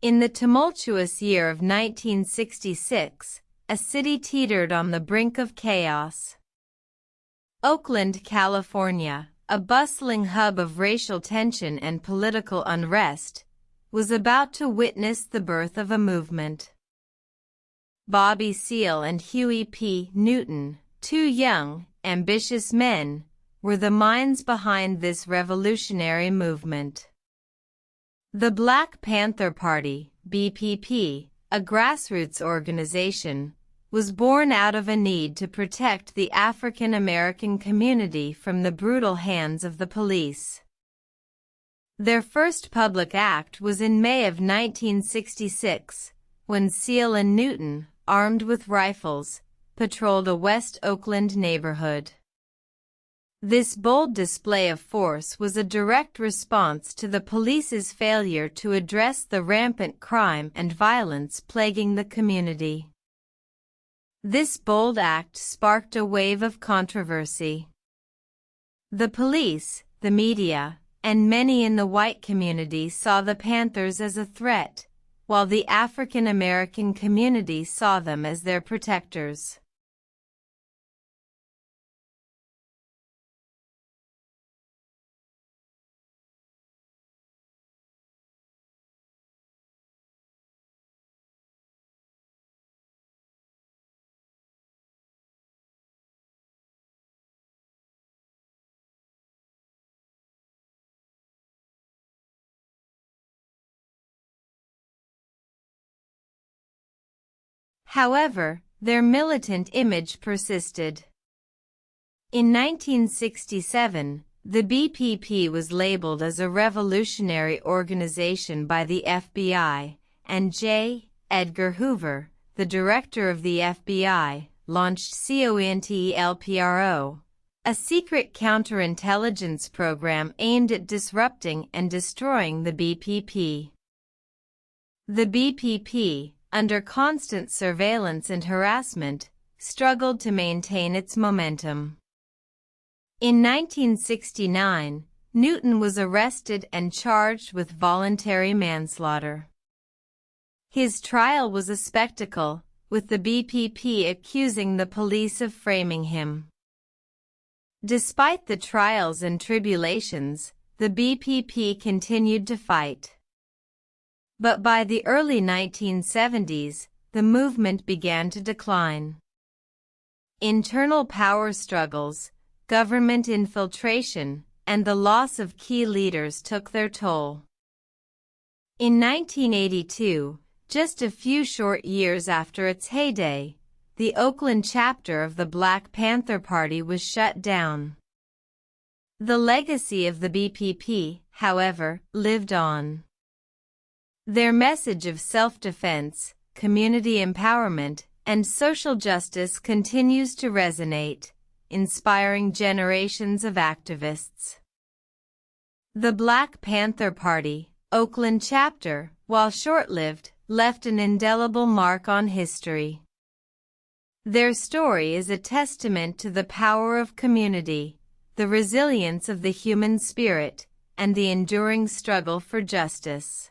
In the tumultuous year of 1966, a city teetered on the brink of chaos. Oakland, California, a bustling hub of racial tension and political unrest, was about to witness the birth of a movement. Seale and Huey P. Newton, two young, ambitious men, were the minds behind this revolutionary movement. The Black Panther Party, BPP, a grassroots organization, was born out of a need to protect the African American community from the brutal hands of the police. Their first public act was in May of 1966, when Seale and Newton, armed with rifles, patrolled a West Oakland neighborhood. This bold display of force was a direct response to the police's failure to address the rampant crime and violence plaguing the community. This bold act sparked a wave of controversy. The police, the media, and many in the white community saw the Panthers as a threat, while the African American community saw them as their protectors. However, their militant image persisted. In 1967, the BPP was labeled as a revolutionary organization by the FBI, and J. Edgar Hoover, the director of the FBI, launched COINTELPRO, a secret counterintelligence program aimed at disrupting and destroying the BPP. The BPP, under constant surveillance and harassment, struggled to maintain its momentum. In 1969, Newton was arrested and charged with voluntary manslaughter. His trial was a spectacle, with the BPP accusing the police of framing him. Despite the trials and tribulations, the BPP continued to fight. But by the early 1970s, the movement began to decline. Internal power struggles, government infiltration, and the loss of key leaders took their toll. In 1982, just a few short years after its heyday, the Oakland chapter of the Black Panther Party was shut down. The legacy of the BPP, however, lived on. Their message of self-defense, community empowerment, and social justice continues to resonate, inspiring generations of activists. The Black Panther Party, Oakland chapter, while short-lived, left an indelible mark on history. Their story is a testament to the power of community, the resilience of the human spirit, and the enduring struggle for justice.